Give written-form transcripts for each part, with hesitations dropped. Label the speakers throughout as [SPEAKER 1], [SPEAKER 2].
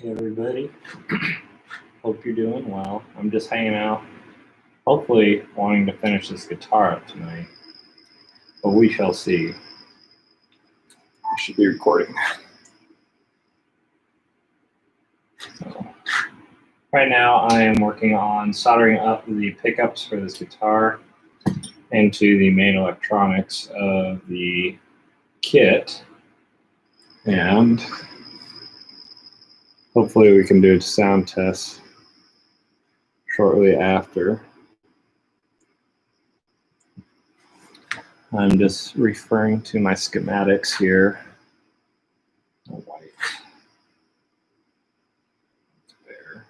[SPEAKER 1] Hey everybody, hope you're doing well. I'm just hanging out, hopefully wanting to finish this guitar up tonight, but we shall see. I should be recording. So, right now I am working on soldering up the pickups for this guitar into the main electronics of the kit, and hopefully we can do a sound test shortly after. I'm just referring to my schematics here. Oh, white. There.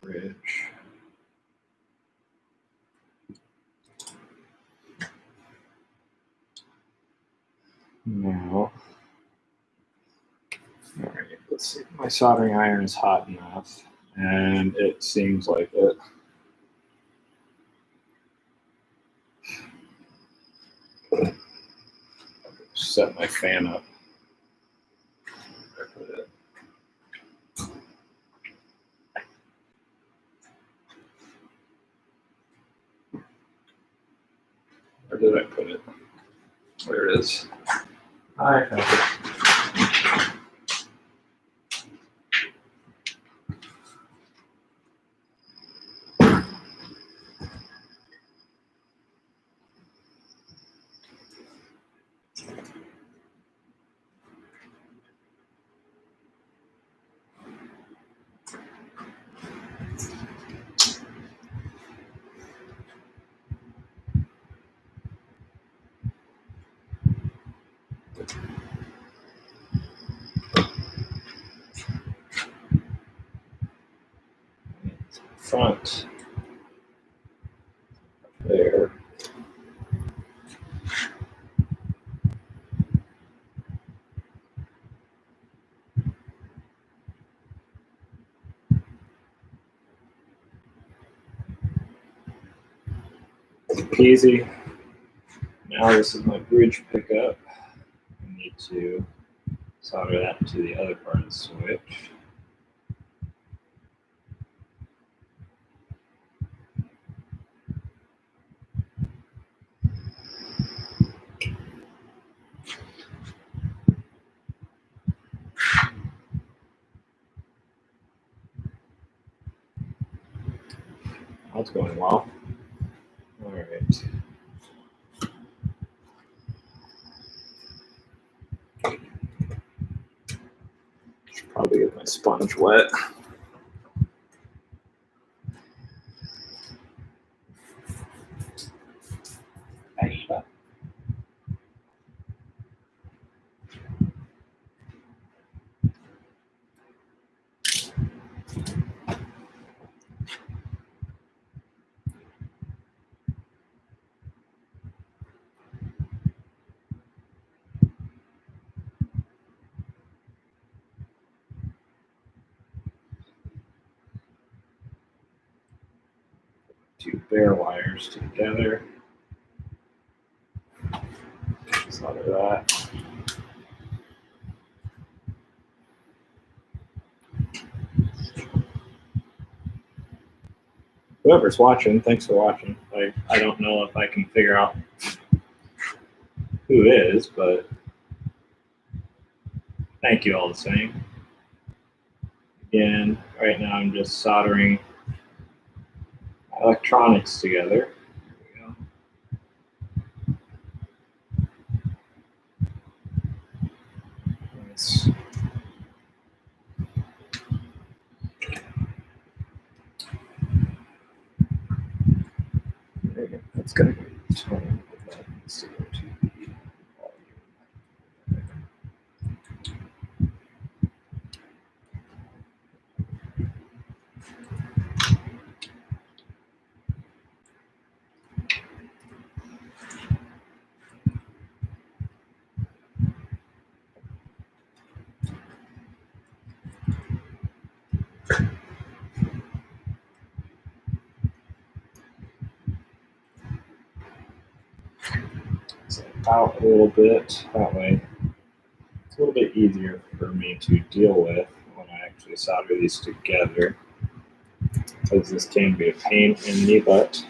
[SPEAKER 1] Bridge. Now, all right, let's see. My soldering iron is hot enough, and it seems like it. Set my fan up. Where did I put it? There it is. I have it. Front there. Easy. Now this is my bridge pickup. I need to solder that to the other part of the switch. That's going well. All right. Should probably get my sponge wet. Two bare wires together. Solder that. Whoever's watching, thanks for watching. I don't know if I can figure out who is, but thank you all the same. Again, right now I'm just soldering electronics together. There we go. Nice. There we go. That's gonna be tone. Let's go to the volume. out a little bit. That way it's a little bit easier for me to deal with when I actually solder these together, because this can be a pain in the butt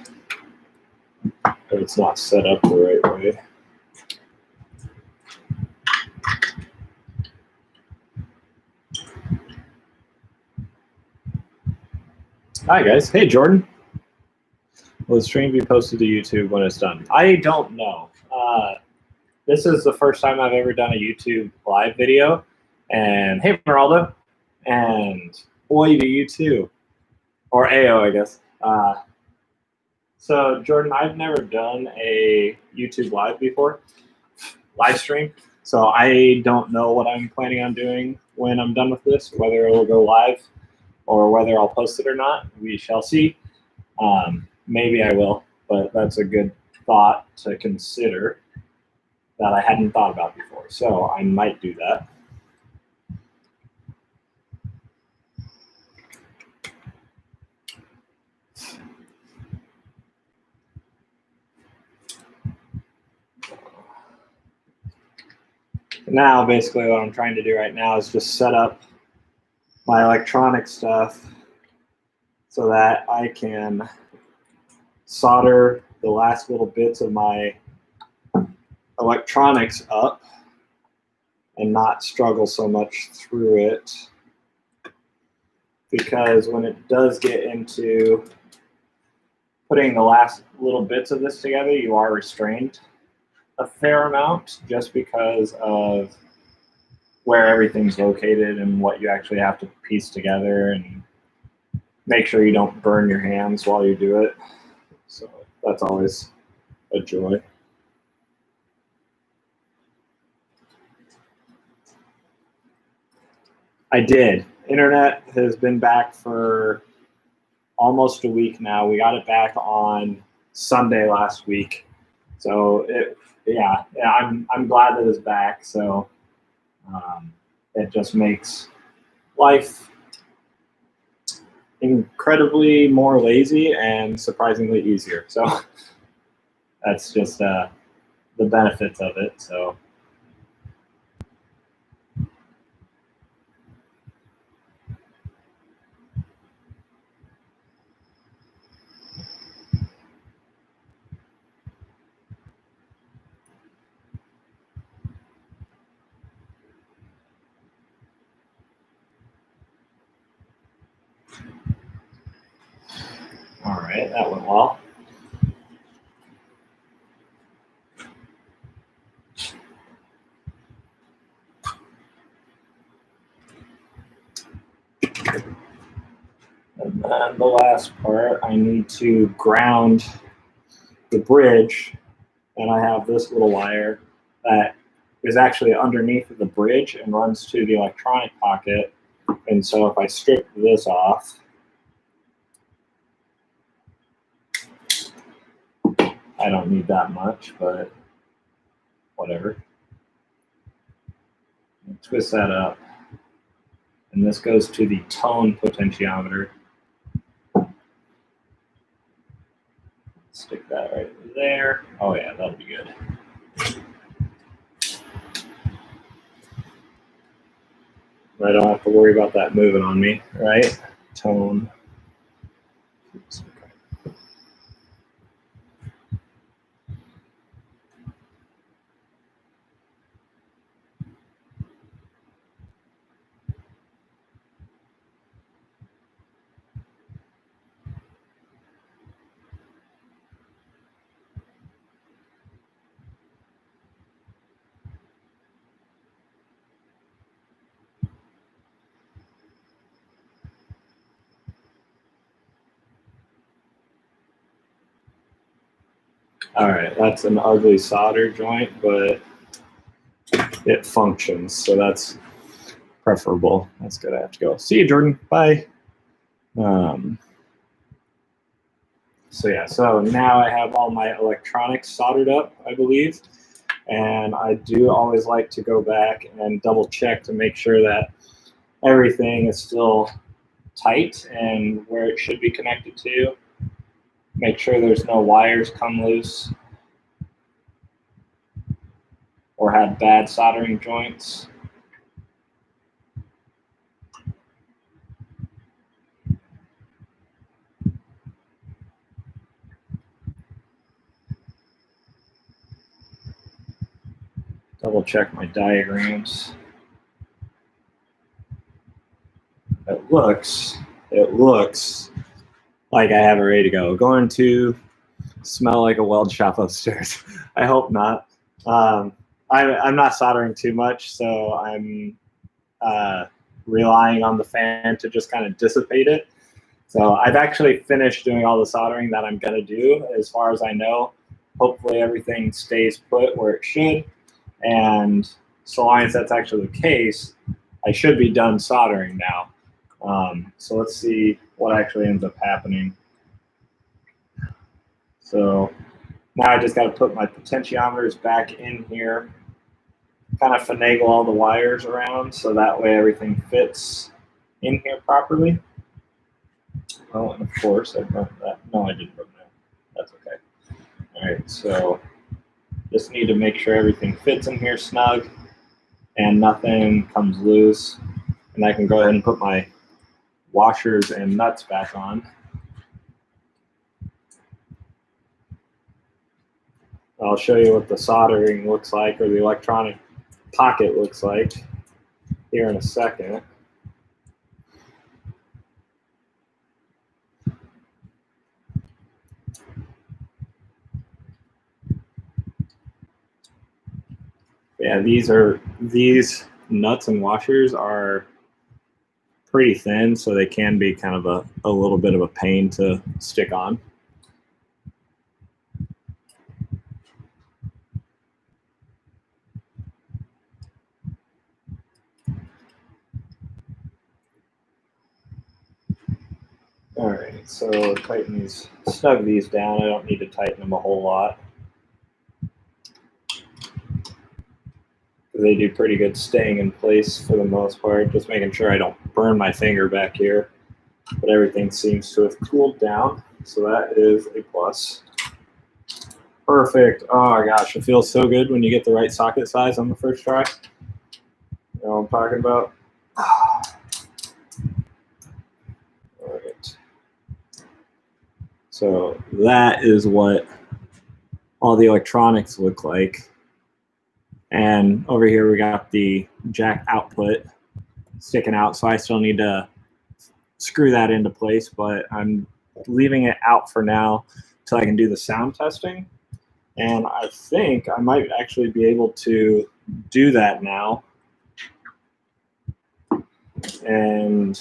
[SPEAKER 1] if it's not set up the right way. Hi guys. Hey Jordan. Will the stream be posted to YouTube when it's done? I don't know. This is the first time I've ever done a YouTube live video. And hey Meraldo. And boy, do you too. Or AO, I guess. So Jordan, I've never done a YouTube live before, live stream. So I don't know what I'm planning on doing when I'm done with this, whether it will go live or whether I'll post it or not. We shall see. Maybe I will, but that's a good thought to consider that I hadn't thought about before. So I might do that. Now, basically what I'm trying to do right now is just set up my electronic stuff so that I can solder the last little bits of my electronics up and not struggle so much through it, because when it does get into putting the last little bits of this together, you are restrained a fair amount just because of where everything's located and what you actually have to piece together, and make sure you don't burn your hands while you do it. So that's always a joy. I did. Internet has been back for almost a week now. We got it back on Sunday last week. So I'm glad that it's back. So it just makes life incredibly more lazy and surprisingly easier. So that's just the benefits of it. So. All right, that went well. And then the last part, I need to ground the bridge, and I have this little wire that is actually underneath the bridge and runs to the electronic pocket. And so if I strip this off, I don't need that much, but whatever. Twist that up. And this goes to the tone potentiometer. Stick that right there. Oh yeah, that'll be good. I don't have to worry about that moving on me, right? Tone. All right, that's an ugly solder joint, but it functions, so that's preferable. That's good. I have to go. See you, Jordan. Bye. So now I have all my electronics soldered up, I believe, and I do always like to go back and double check to make sure that everything is still tight and where it should be connected to. Make sure there's no wires come loose. or had bad soldering joints. Double check my diagrams. It looks like I have it ready to go. Going to smell like a weld shop upstairs. I hope not. I'm not soldering too much, so I'm relying on the fan to just kind of dissipate it. So I've actually finished doing all the soldering that I'm going to do as far as I know. Hopefully everything stays put where it should. And so long as that's actually the case, I should be done soldering now. So let's see what actually ends up happening. So now I just got to put my potentiometers back in here, kind of finagle all the wires around so that way everything fits in here properly. Oh, and of course I broke that. No, I didn't break that. That's okay. All right, so just need to make sure everything fits in here snug and nothing comes loose. And I can go ahead and put my washers and nuts back on. I'll show you what the soldering looks like, or the electronic pocket looks like here in a second. Yeah, these nuts and washers are pretty thin, so they can be kind of a little bit of a pain to stick on. All right, so tighten these, snug these down. I don't need to tighten them a whole lot. They do pretty good staying in place for the most part, just making sure I don't burn my finger back here. But everything seems to have cooled down, so that is a plus. Perfect. Oh my gosh, it feels so good when you get the right socket size on the first try. You know what I'm talking about? All right. So that is what all the electronics look like. And over here we got the jack output sticking out, so I still need to screw that into place, but I'm leaving it out for now till I can do the sound testing. And I think I might actually be able to do that now. And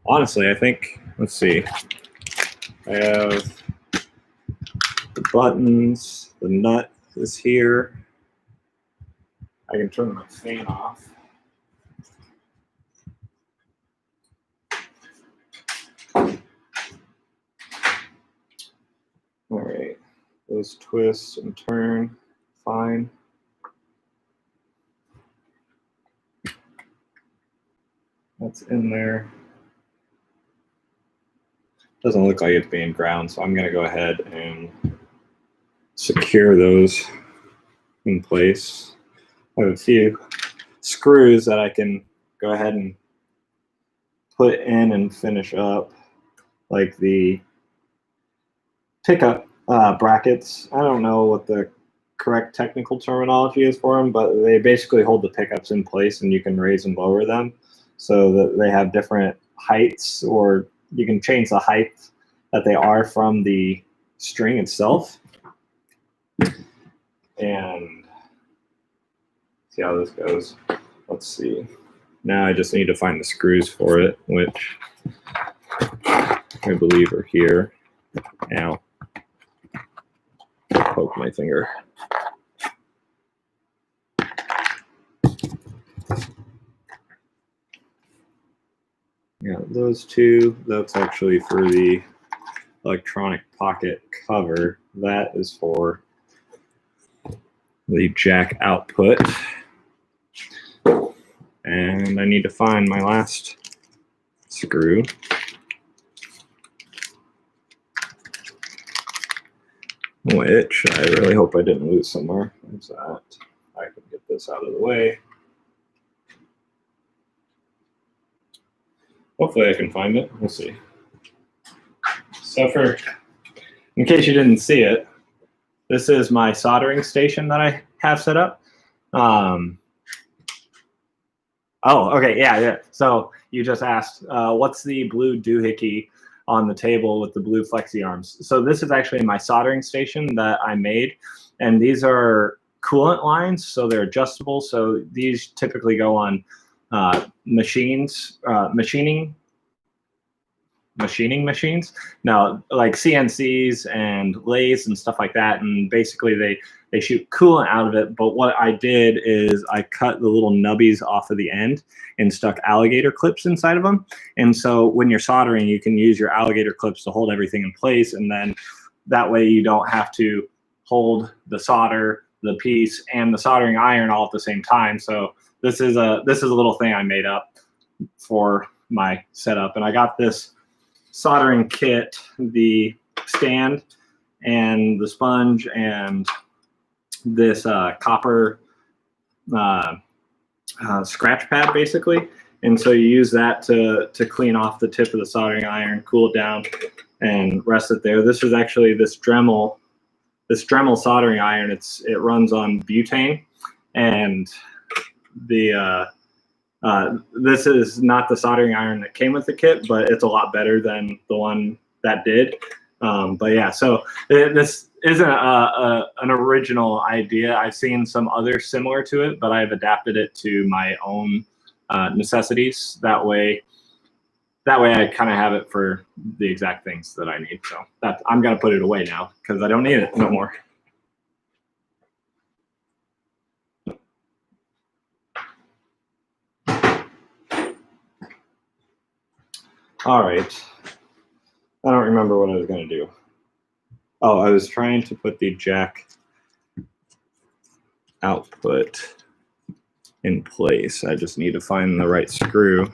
[SPEAKER 1] honestly, I think, let's see, I have the buttons, the nut is here. I can turn my fan off. All right, those twist and turn, fine. That's in there. Doesn't look like it's being ground, so I'm gonna go ahead and secure those in place. I have a few screws that I can go ahead and put in and finish up, like the pickup brackets. I don't know what the correct technical terminology is for them, but they basically hold the pickups in place and you can raise and lower them so that they have different heights, or you can change the height that they are from the string itself. And see how this goes. Let's see. Now I just need to find the screws for it, which I believe are here. Now, poke my finger. Yeah, those two, that's actually for the electronic pocket cover. That is for the jack output. And I need to find my last screw. which I really hope I didn't lose somewhere. Where's that? I can get this out of the way. Hopefully I can find it. We'll see. So in case you didn't see it, this is my soldering station that I have set up. Oh, okay, yeah. So you just asked, what's the blue doohickey on the table with the blue flexi arms? So this is actually my soldering station that I made, and these are coolant lines, so they're adjustable. So these typically go on machining machines. Now, like CNCs and lathes and stuff like that, and basically they shoot coolant out of it. But what I did is I cut the little nubbies off of the end and stuck alligator clips inside of them. And so when you're soldering, you can use your alligator clips to hold everything in place, and then that way you don't have to hold the solder, the piece, and the soldering iron all at the same time. So this is a little thing I made up for my setup, and I got this soldering kit, the stand and the sponge and this copper scratch pad basically. And so you use that to clean off the tip of the soldering iron, cool it down, and rest it there. This is actually this Dremel soldering iron. It runs on butane, and this is not the soldering iron that came with the kit, but it's a lot better than the one that did. But yeah, so this isn't an original idea. I've seen some others similar to it, but I've adapted it to my own necessities. That way I kind of have it for the exact things that I need. So I'm gonna put it away now because I don't need it no more. All right. I don't remember what I was going to do. Oh, I was trying to put the jack output in place. I just need to find the right screw.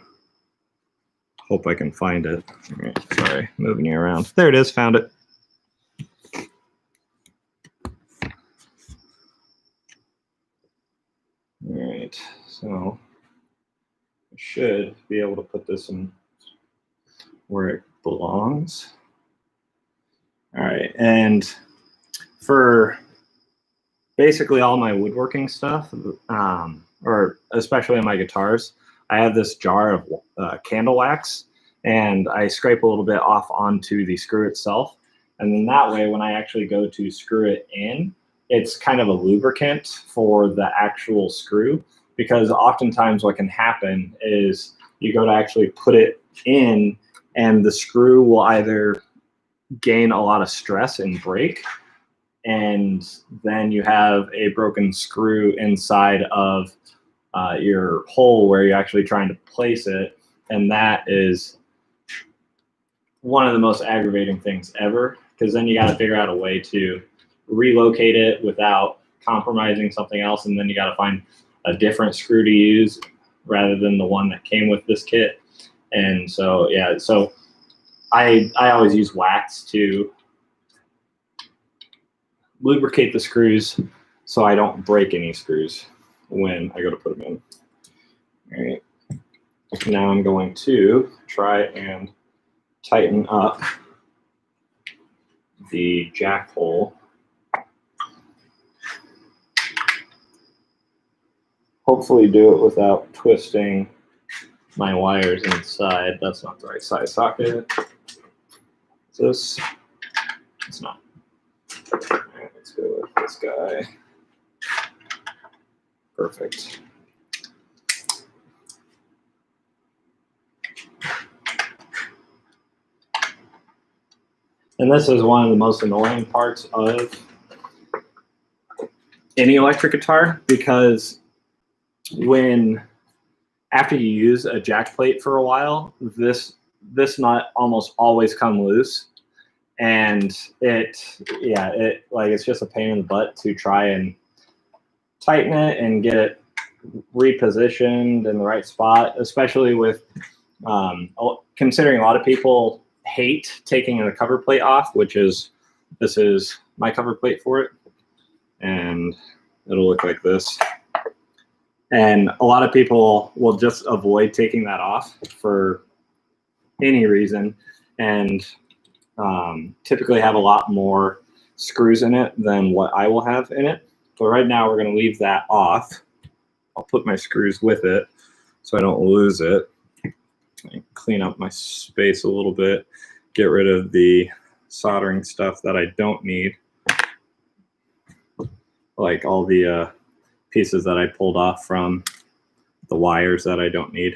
[SPEAKER 1] Hope I can find it. All right, sorry, moving you around. There it is, found it. All right, so I should be able to put this in where it belongs. All right, and for basically all my woodworking stuff, or especially on my guitars, I have this jar of candle wax, and I scrape a little bit off onto the screw itself. And then that way, when I actually go to screw it in, it's kind of a lubricant for the actual screw, because oftentimes what can happen is you go to actually put it in, and the screw will either gain a lot of stress and break, and then you have a broken screw inside of your hole where you're actually trying to place it, and that is one of the most aggravating things ever, because then you got to figure out a way to relocate it without compromising something else, and then you got to find a different screw to use rather than the one that came with this kit. And so yeah, so I always use wax to lubricate the screws so I don't break any screws when I go to put them in. All right. Now I'm going to try and tighten up the jack hole. Hopefully do it without twisting my wires inside. That's not the right size socket. Is this? It's not. All right, let's go with this guy. Perfect. And this is one of the most annoying parts of any electric guitar, because after you use a jack plate for a while, this nut almost always come loose, and it's just a pain in the butt to try and tighten it and get it repositioned in the right spot, especially with considering a lot of people hate taking the cover plate off, this is my cover plate for it, and it'll look like this. And a lot of people will just avoid taking that off for any reason, and typically have a lot more screws in it than what I will have in it. So right now we're going to leave that off. I'll put my screws with it so I don't lose it. Clean up my space a little bit, get rid of the soldering stuff that I don't need, like all the pieces that I pulled off from the wires that I don't need.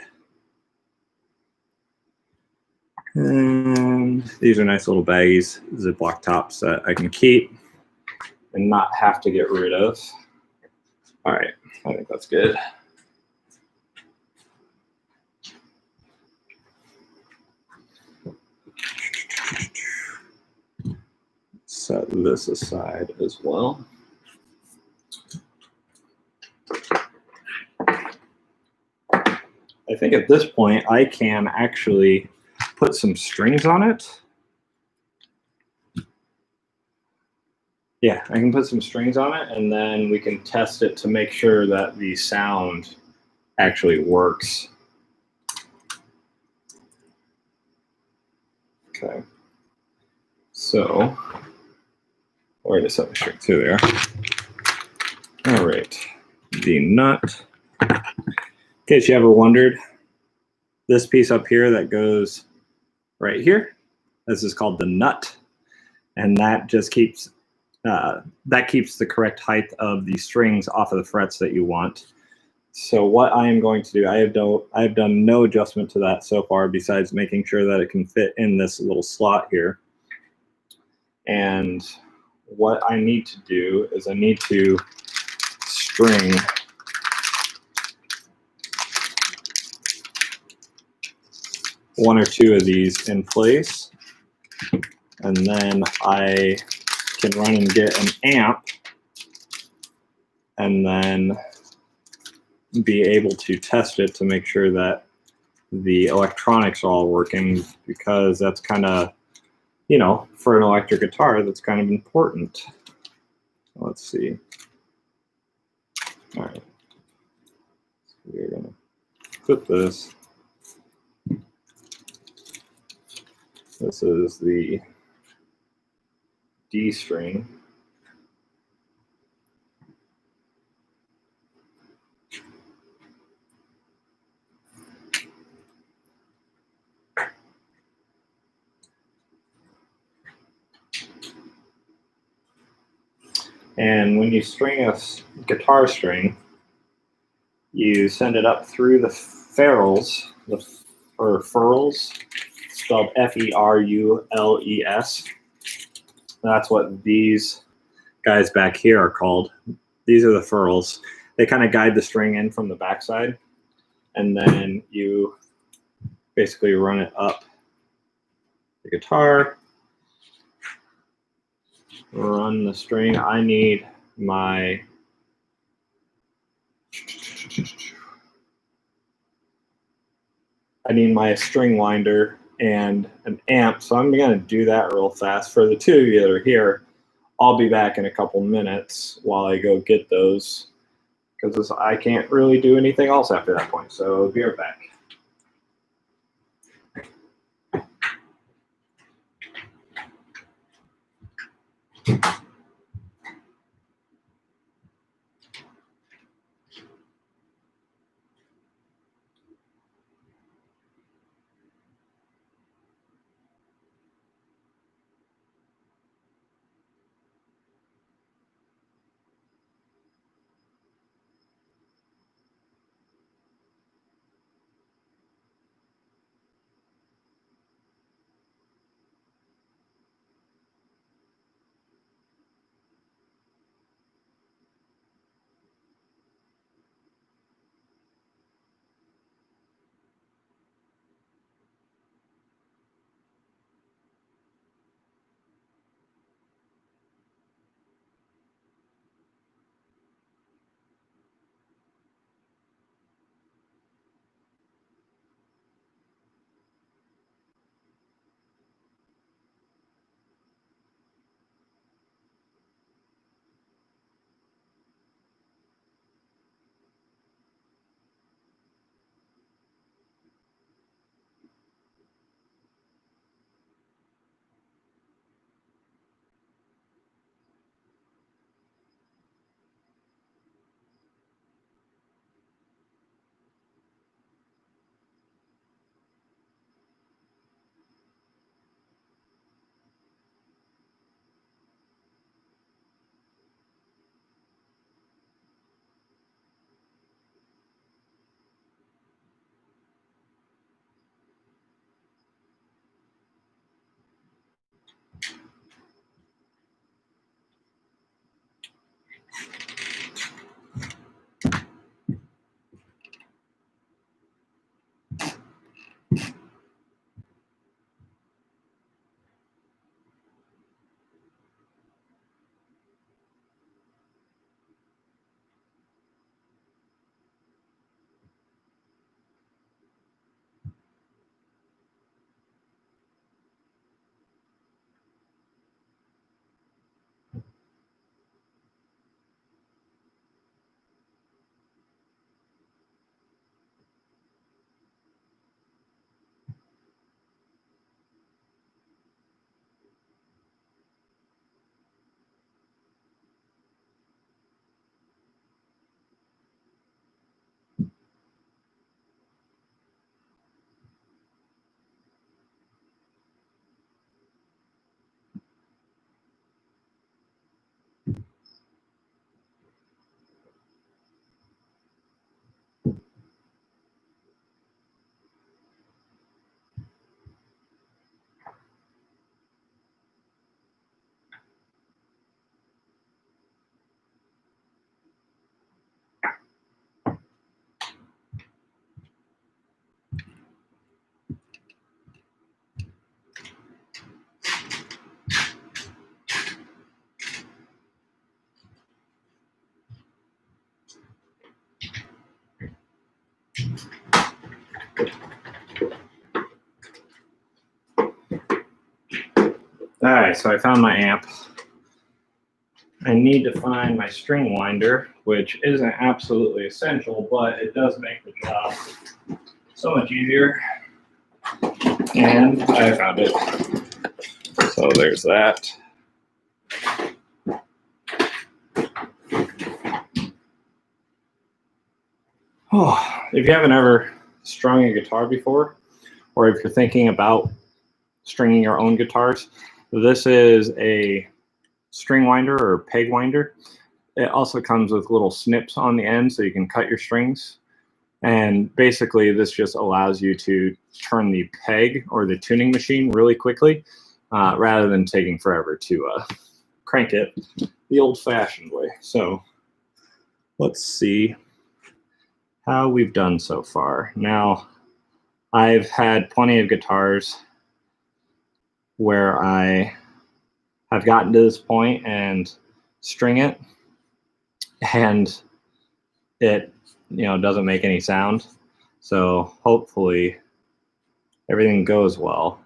[SPEAKER 1] And these are nice little baggies, Ziploc tops that I can keep and not have to get rid of. All right, I think that's good. Set this aside as well. I think at this point I can actually put some strings on it. Yeah, I can put some strings on it, and then we can test it to make sure that the sound actually works. Okay. So, where to set the string to there? All right, the nut. In case you ever wondered, this piece up here that goes right here, this is called the nut, and that just keeps the correct height of the strings off of the frets that you want. So what I am going to do, I have done no adjustment to that so far besides making sure that it can fit in this little slot here. And what I need to do is I need to string one or two of these in place, and then I can run and get an amp and then be able to test it to make sure that the electronics are all working, because that's kind of, you know, for an electric guitar, that's kind of important. Let's see. All right. So we're going to put this. This is the D string. And when you string a guitar string, you send it up through the ferrules, or furls, spelled F-E-R-U-L-E-S. That's what these guys back here are called. These are the furls. They kind of guide the string in from the backside, and then you basically run it up the guitar, run the string. I need my string winder and an amp, so I'm going to do that real fast. For the two of you that are here, I'll be back in a couple minutes while I go get those, because I can't really do anything else after that point. So be right back. All right, so I found my amp. I need to find my string winder, which isn't absolutely essential, but it does make the job so much easier. And I found it. So there's that. Oh, if you haven't ever strung a guitar before, or if you're thinking about stringing your own guitars, this is a string winder or peg winder. It also comes with little snips on the end so you can cut your strings. And basically this just allows you to turn the peg or the tuning machine really quickly rather than taking forever to crank it the old-fashioned way. So let's see how we've done so far. Now, I've had plenty of guitars where I have gotten to this point and string it, and it doesn't make any sound. So hopefully everything goes well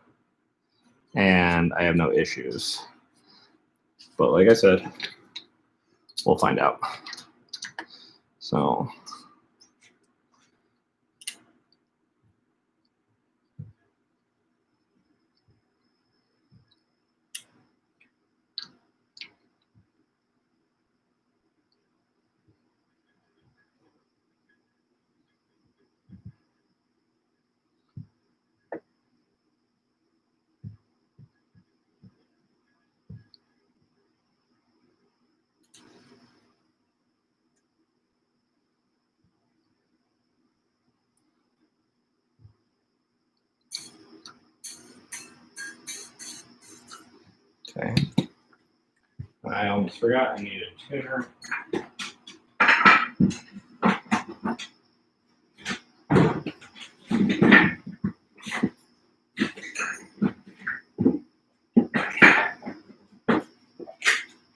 [SPEAKER 1] and I have no issues. But like I said, we'll find out. So okay. I almost forgot I need a tuner.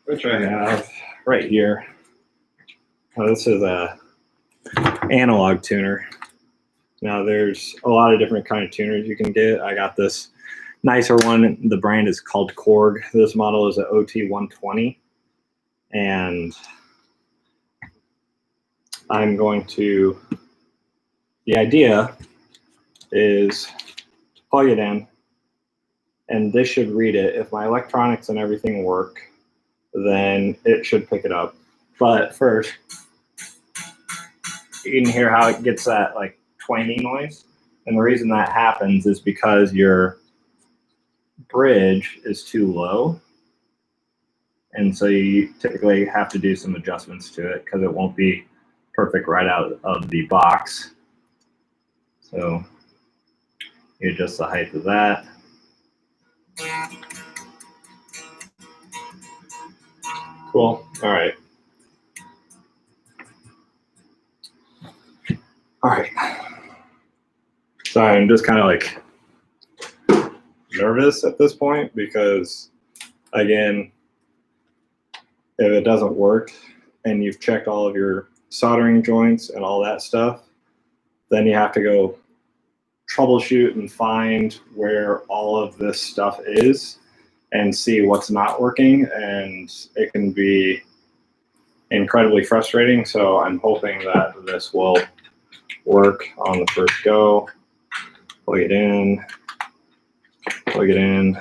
[SPEAKER 1] Which I have right here. This is a analog tuner. Now there's a lot of different kind of tuners you can get. I got this nicer one. The brand is called Korg. This model is an OT120. And I'm going to, the idea is to plug it in, and this should read it. If my electronics and everything work, then it should pick it up. But first, you can hear how it gets that like twanging noise. And the reason that happens is because your bridge is too low. And so you typically have to do some adjustments to it because it won't be perfect right out of the box. So you adjust the height of that. Cool. All right. All right. Sorry, I'm just kind of like nervous at this point because, again, if it doesn't work and you've checked all of your soldering joints and all that stuff, then you have to go troubleshoot and find where all of this stuff is and see what's not working, and it can be incredibly frustrating. So I'm hoping that this will work on the first go. Plug it in, plug it in,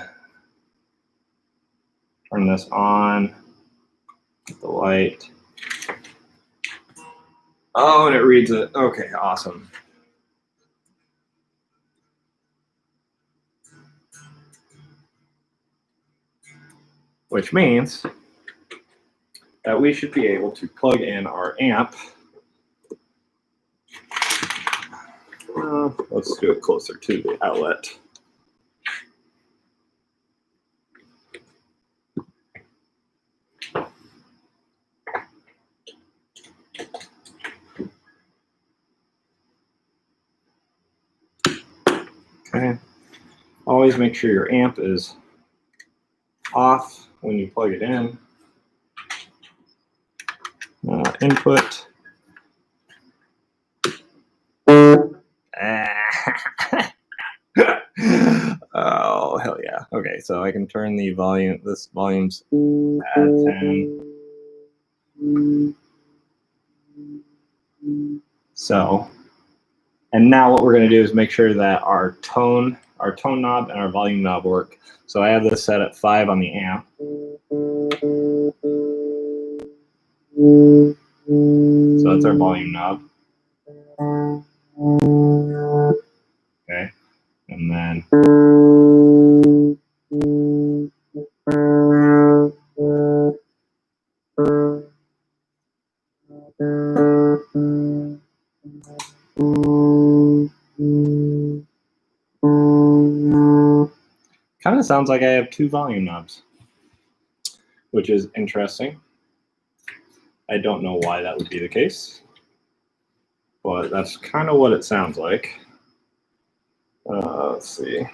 [SPEAKER 1] turn this on, the light. Oh, and it reads it. Okay, awesome. Which means that we should be able to plug in our amp. Let's do it closer to the outlet. Okay. Always make sure your amp is off when you plug it in. Input. Okay, so I can turn the volume, this volume's at 10. So, and now what we're going to do is make sure that our tone knob and our volume knob work. So I have this set at 5 on the amp. So that's our volume knob. Okay, and then kind of sounds like I have 2 volume knobs, which is interesting. I don't know why that would be the case, but that's kind of what it sounds like. Let's see.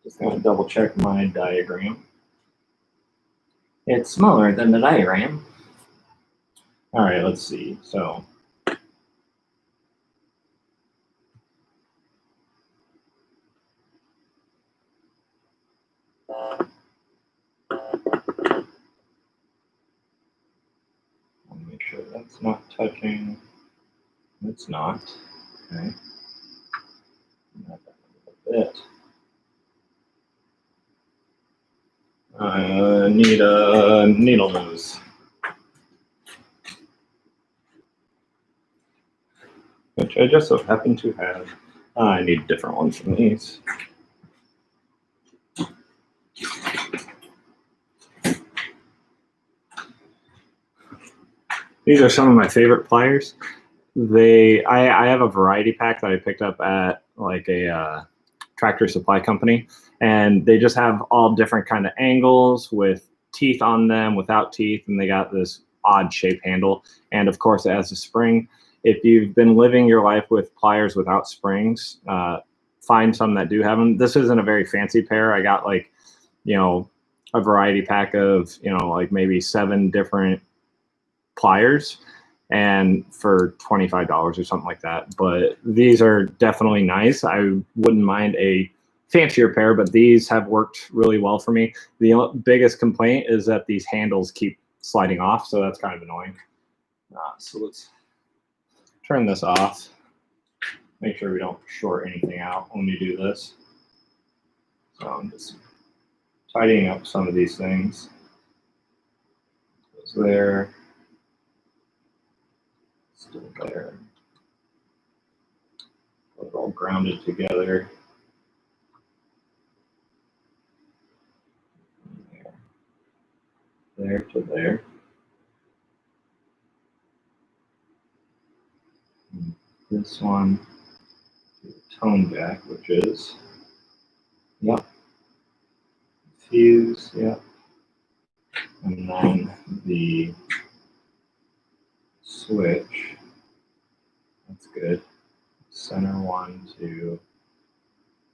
[SPEAKER 1] Just gonna double check my diagram. It's smaller than the diagram. All right, let's see. So I'll make sure that's not touching. It's not. Okay. Not that a little bit. I need a needle nose, which I just so happen to have. I need different ones from these. These are some of my favorite pliers. I have a variety pack that I picked up at like a Tractor Supply company, and they just have all different kind of angles with teeth on them, without teeth, and they got this odd shape handle, and of course it has a spring. If you've been living your life with pliers without springs, find some that do have them. This isn't a very fancy pair. I got like, you know, a variety pack of, you know, like maybe 7 different pliers, and for $25 or something like that. But these are definitely nice. I wouldn't mind a fancier pair, but these have worked really well for me. The biggest complaint is that these handles keep sliding off, so that's kind of annoying. So let's turn this off. Make sure we don't short anything out when we do this. So I'm just tidying up some of these things. Goes there. Still there. It's all grounded together. There to there. And this one, the tone jack, which is, yep, fuse, yep. And then the switch, that's good. Center one to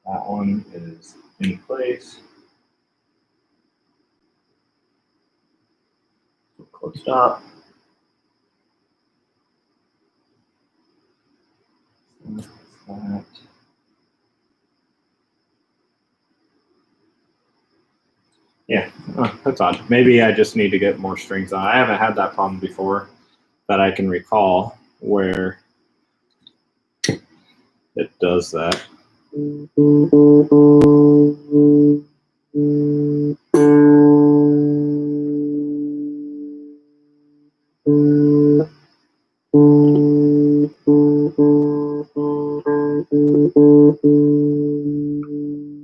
[SPEAKER 1] that one is in place. Closed up. That's that. Yeah, that's odd. Maybe I just need to get more strings on. I haven't had that problem before that I can recall where it does that.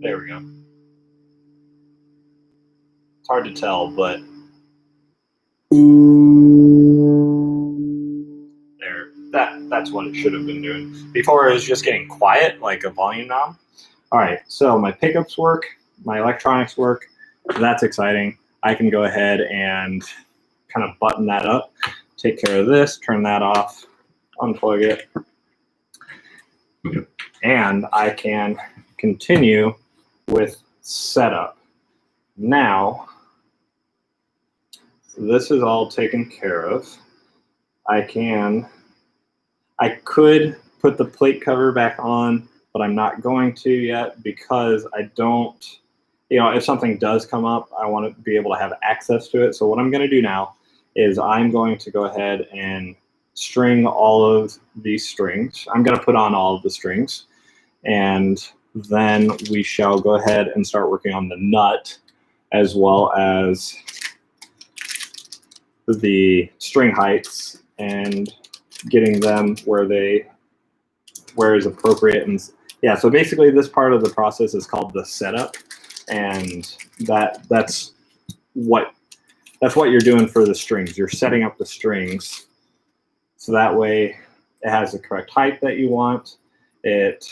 [SPEAKER 1] There we go. It's hard to tell, but there, that's what it should have been doing. Before it was just getting quiet, like a volume knob. All right, so my pickups work, my electronics work. That's exciting. I can go ahead and kind of button that up, take care of this, turn that off, unplug it, and I can continue with setup. Now, this is all taken care of. I could put the plate cover back on, but I'm not going to yet because I don't if something does come up, I want to be able to have access to it. So what I'm going to do now is I'm going to go ahead and string all of these strings. I'm going to put on all of the strings, and then we shall go ahead and start working on the nut as well as the string heights and getting them where is appropriate. And yeah, so basically this part of the process is called the setup, and that's what you're doing for the strings. You're setting up the strings so that way it has the correct height that you want, it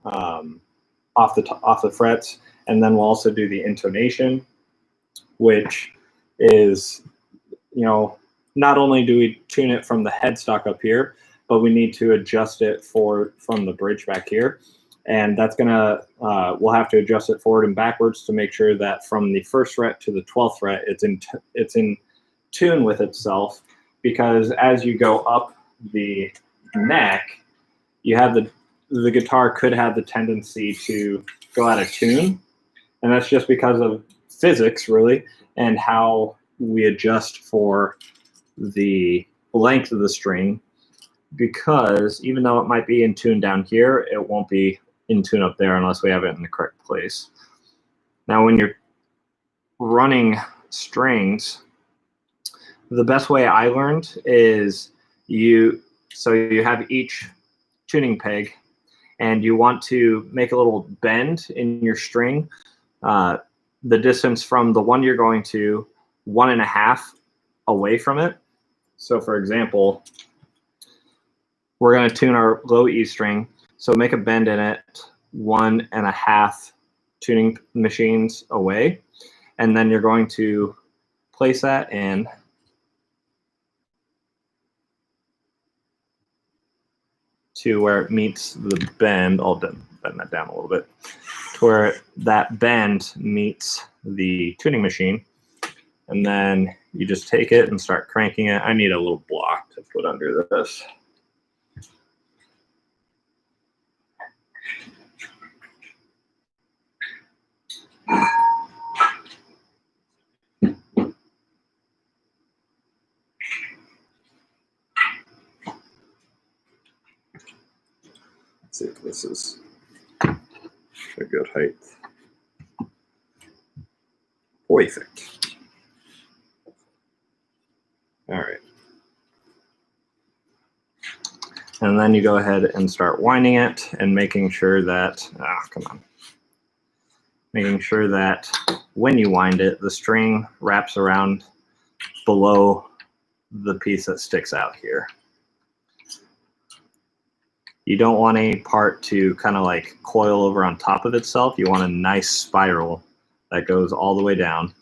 [SPEAKER 1] off the frets, and then we'll also do the intonation, which is, not only do we tune it from the headstock up here, but we need to adjust it from the bridge back here. And that's we'll have to adjust it forward and backwards to make sure that from the 1st fret to the 12th fret, it's in tune with itself. Because as you go up the neck, you have the guitar could have the tendency to go out of tune. And that's just because of physics, really, and how we adjust for the length of the string. Because even though it might be in tune down here, it won't be in tune up there unless we have it in the correct place. Now, when you're running strings, the best way I learned is you have each tuning peg, and you want to make a little bend in your string, the distance from the one you're going to 1.5 away from it. So for example, we're going to tune our low E string, so make a bend in it 1.5 tuning machines away, and then you're going to place that in to where it meets the bend. I'll bend that down a little bit to where that bend meets the tuning machine, and then you just take it and start cranking it. I need a little block to put under this. Let's see if this is a good height. Perfect. All right. And then you go ahead and start winding it and making sure that, making sure that when you wind it, the string wraps around below the piece that sticks out here. You don't want any part to kind of like coil over on top of itself. You want a nice spiral that goes all the way down.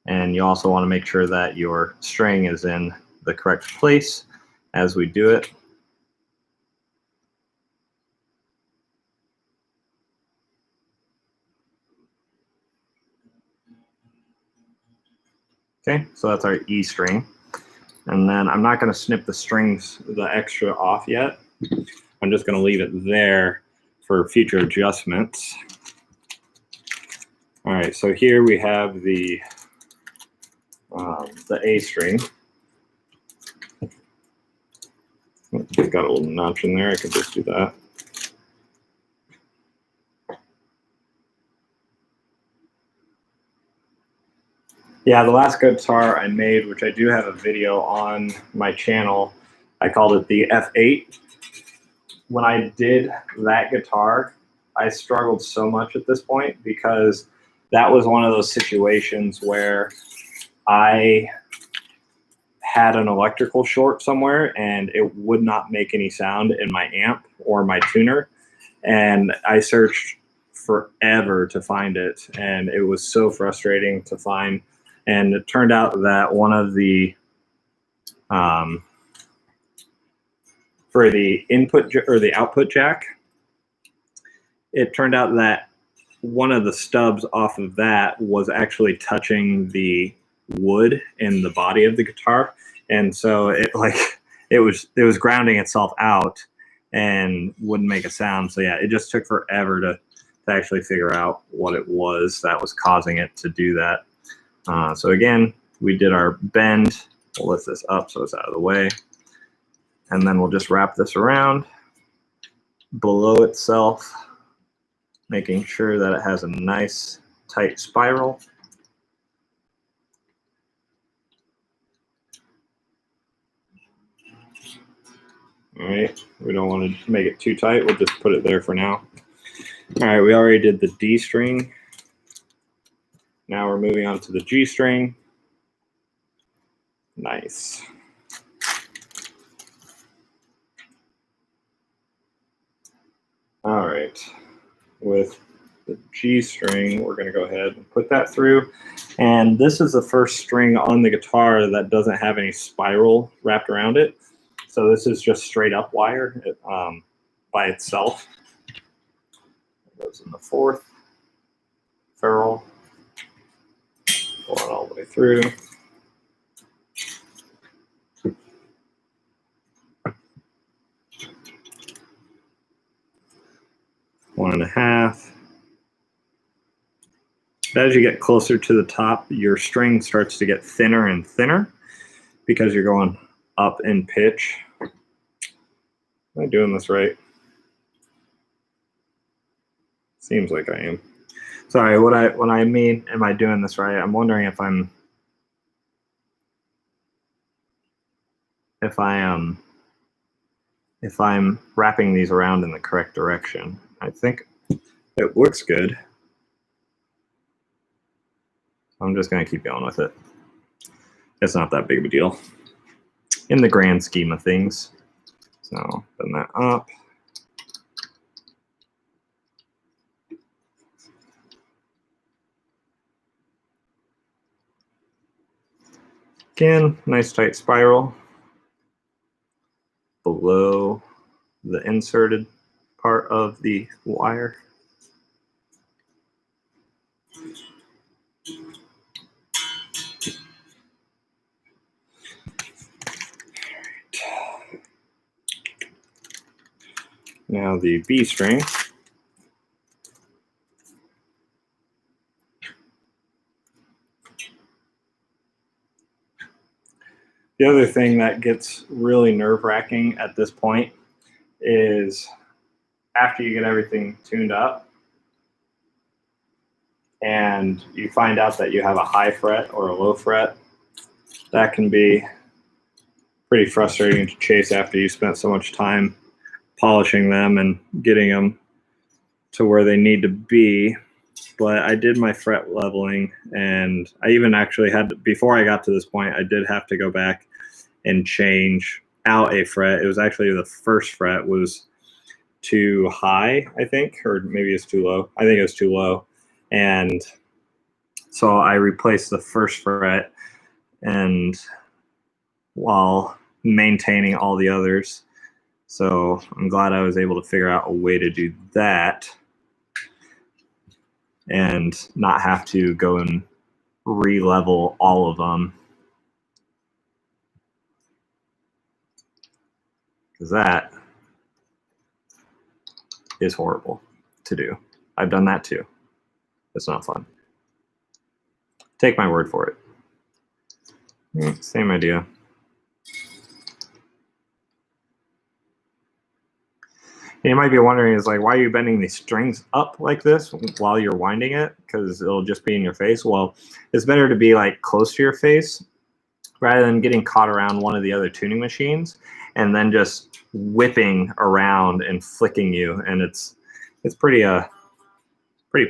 [SPEAKER 1] And you also want to make sure that your string is in the correct place as we do it. Okay, so that's our E string. And then I'm not going to snip the strings, the extra off yet. I'm just going to leave it there for future adjustments. All right, so here we have the A string. It's got a little notch in there. I could just do that. Yeah, the last guitar I made, which I do have a video on my channel, I called it the F8. When I did that guitar, I struggled so much at this point because that was one of those situations where I had an electrical short somewhere and it would not make any sound in my amp or my tuner. And I searched forever to find it, and it was so frustrating to find. And it turned out that one of the, for the input or the output jack, it turned out that one of the stubs off of that was actually touching the wood in the body of the guitar. And so it was grounding itself out. and wouldn't make a sound. So yeah, it just took forever to actually figure out what it was that was causing it to do that. So again, we did our bend. We'll lift this up so it's out of the way. And then we'll just wrap this around below itself, making sure that it has a nice tight spiral. All right, we don't want to make it too tight. We'll just put it there for now. All right, we already did the D string. Now we're moving on to the G string. Nice. All right, with the G string, we're going to go ahead and put that through. And this is the first string on the guitar that doesn't have any spiral wrapped around it. So this is just straight up wire by itself. It goes in the 4th ferrule, pull it all the way through. One and a half. As you get closer to the top, your string starts to get thinner and thinner because you're going up in pitch. Am I doing this right? Seems like I am. Sorry, when I mean, am I doing this right? I'm wondering if I'm wrapping these around in the correct direction. I think it looks good. I'm just going to keep going with it. It's not that big of a deal in the grand scheme of things. So bend that up. Again, nice tight spiral below the inserted part of the wire. Now the B string. The other thing that gets really nerve-wracking at this point is after you get everything tuned up and you find out that you have a high fret or a low fret, that can be pretty frustrating to chase after you spent so much time polishing them and getting them to where they need to be. But I did my fret leveling, and I even actually had to, before I got to this point, I did have to go back and change out a fret. It was actually the first fret was too high, I think, or maybe it's too low. I think it was too low. And so I replaced the first fret, and while maintaining all the others. So I'm glad I was able to figure out a way to do that and not have to go and re-level all of them, because that is horrible to do. I've done that too. It's not fun. Take my word for it. Same idea. And you might be wondering, is like, why are you bending these strings up like this while you're winding it? Because it'll just be in your face. Well, it's better to be like close to your face rather than getting caught around one of the other tuning machines and then just whipping around and flicking you. And it's pretty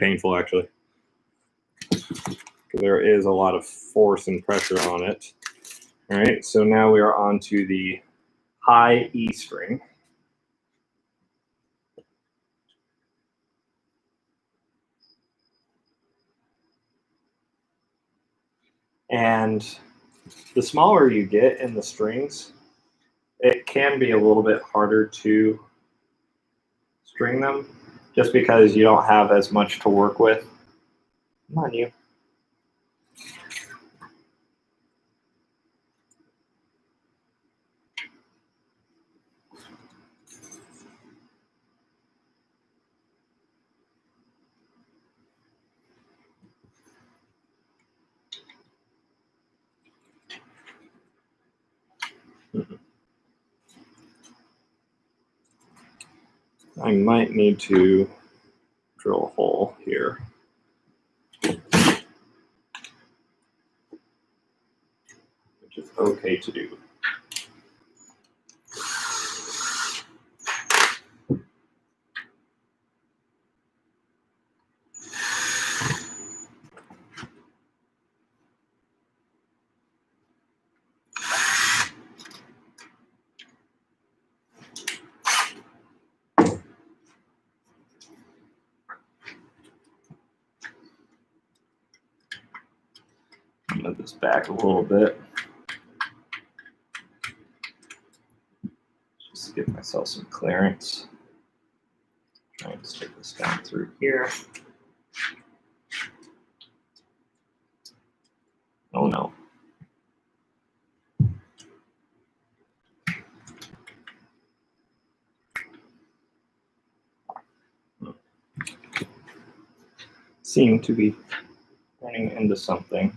[SPEAKER 1] painful, actually. There is a lot of force and pressure on it. All right, so now we are on to the high E string. And the smaller you get in the strings, it can be a little bit harder to string them just because you don't have as much to work with. Come on, you. I might need to drill a hole here. Which is okay to do. Move this back a little bit. Just to give myself some clearance. Try and stick this down through here. Oh no. Seem to be running into something.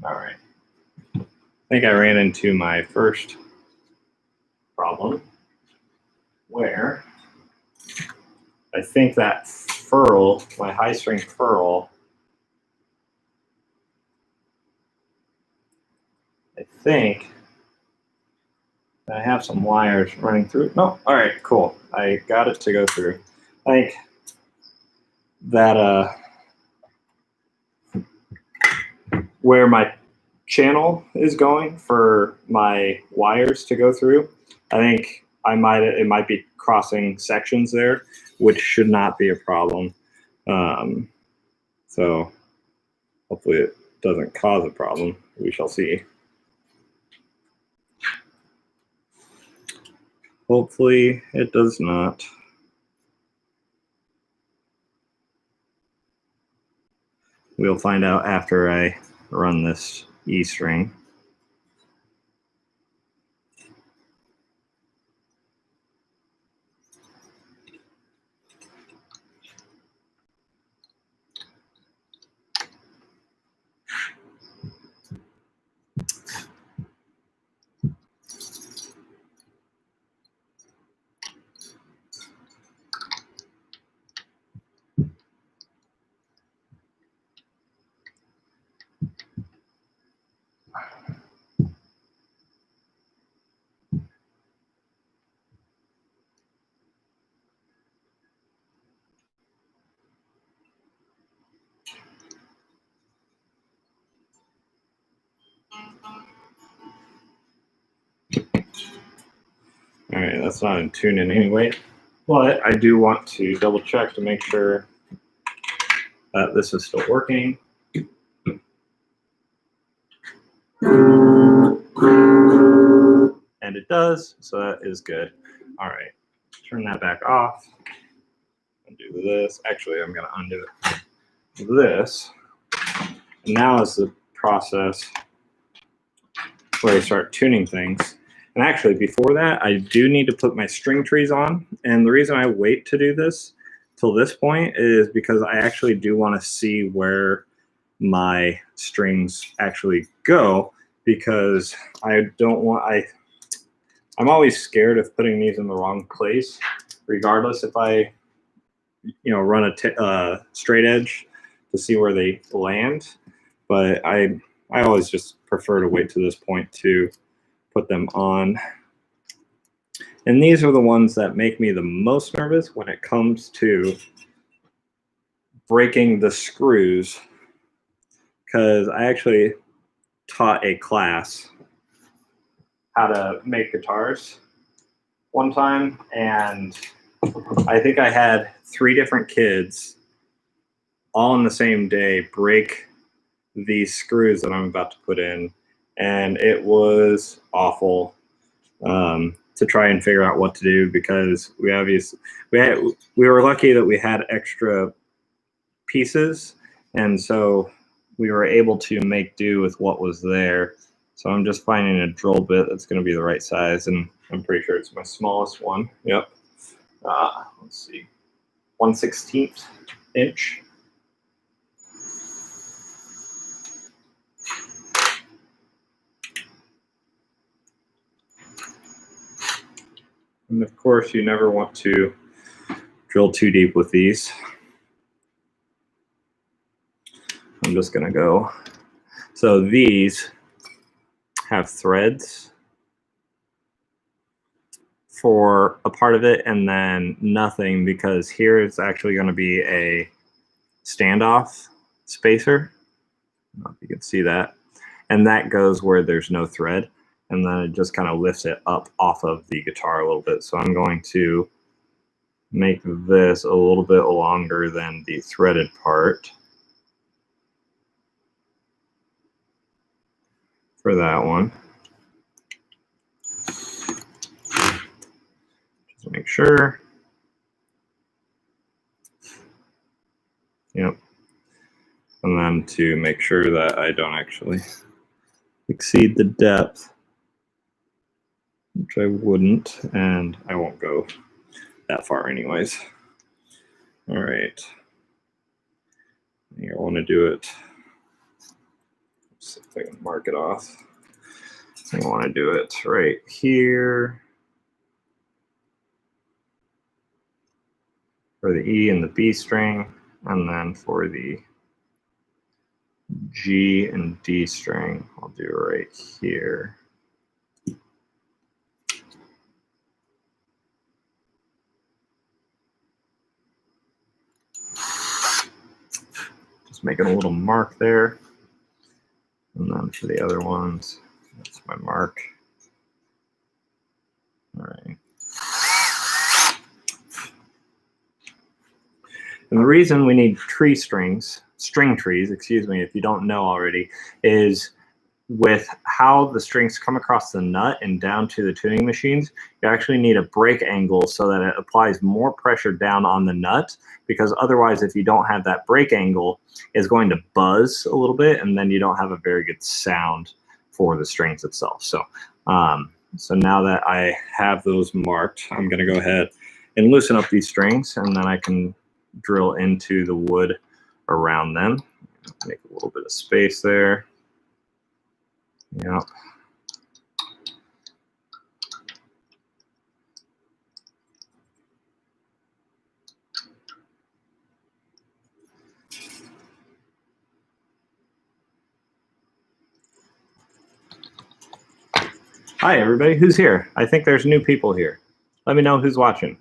[SPEAKER 1] All right. I think I ran into my first problem where I think that ferrule, my high strength ferrule, I think I have some wires running through. No, all right, cool. I got it to go through. I think that where my channel is going for my wires to go through, I think it might be crossing sections there, which should not be a problem. So hopefully it doesn't cause a problem. We shall see. Hopefully it does not. We'll find out after I run this E-string. All right, that's not in tune in any way, but I do want to double check to make sure that this is still working. And it does, so that is good. All right, turn that back off. Undo this. Actually, I'm going to undo it. This. And now is the process where I start tuning things. And actually, before that, I do need to put my string trees on. And the reason I wait to do this till this point is because I actually do want to see where my strings actually go, because I don't want, I'm always scared of putting these in the wrong place, regardless if I, run a straight edge to see where they land. But I always just prefer to wait to this point to put them on. And these are the ones that make me the most nervous when it comes to breaking the screws, because I actually taught a class how to make guitars one time, and I think I had 3 different kids all on the same day break these screws that I'm about to put in, and it was awful to try and figure out what to do, because we were lucky that we had extra pieces, and so we were able to make do with what was there. So I'm just finding a drill bit that's going to be the right size, and I'm pretty sure it's my smallest one. Yep. Let's see, 1/16 inch. And of course, you never want to drill too deep with these. I'm just going to go. So these have threads for a part of it and then nothing, because here is actually going to be a standoff spacer. I don't know if you can see that. And that goes where there's no thread. And then it just kind of lifts it up off of the guitar a little bit. So I'm going to make this a little bit longer than the threaded part for that one. Just make sure. Yep. And then to make sure that I don't actually exceed the depth, which I wouldn't, and I won't go that far anyways. All right. I want to do it. Let's see if I can mark it off. I want to do it right here for the E and the B string, and then for the G and D string, I'll do right here. Just making a little mark there. And then for the other ones, that's my mark. All right. And the reason we need string trees, excuse me, if you don't know already, is with how the strings come across the nut and down to the tuning machines, you actually need a break angle so that it applies more pressure down on the nut, because otherwise if you don't have that break angle, it's going to buzz a little bit and then you don't have a very good sound for the strings itself. So, so now that I have those marked, I'm going to go ahead and loosen up these strings, and then I can drill into the wood around them. Make a little bit of space there. Yep. Hi, everybody. Who's here? I think there's new people here. Let me know who's watching.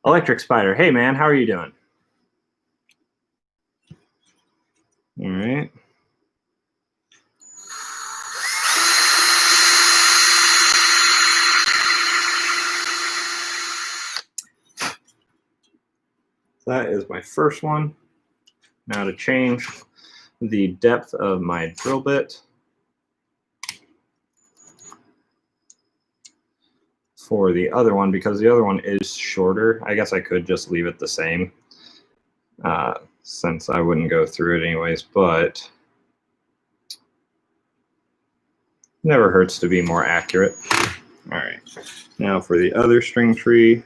[SPEAKER 1] Electric Spider. Hey, man. How are you doing? All right. That is my first one. Now to change the depth of my drill bit for the other one, because the other one is shorter. I guess I could just leave it the same since I wouldn't go through it anyways, but never hurts to be more accurate. All right, now for the other string tree.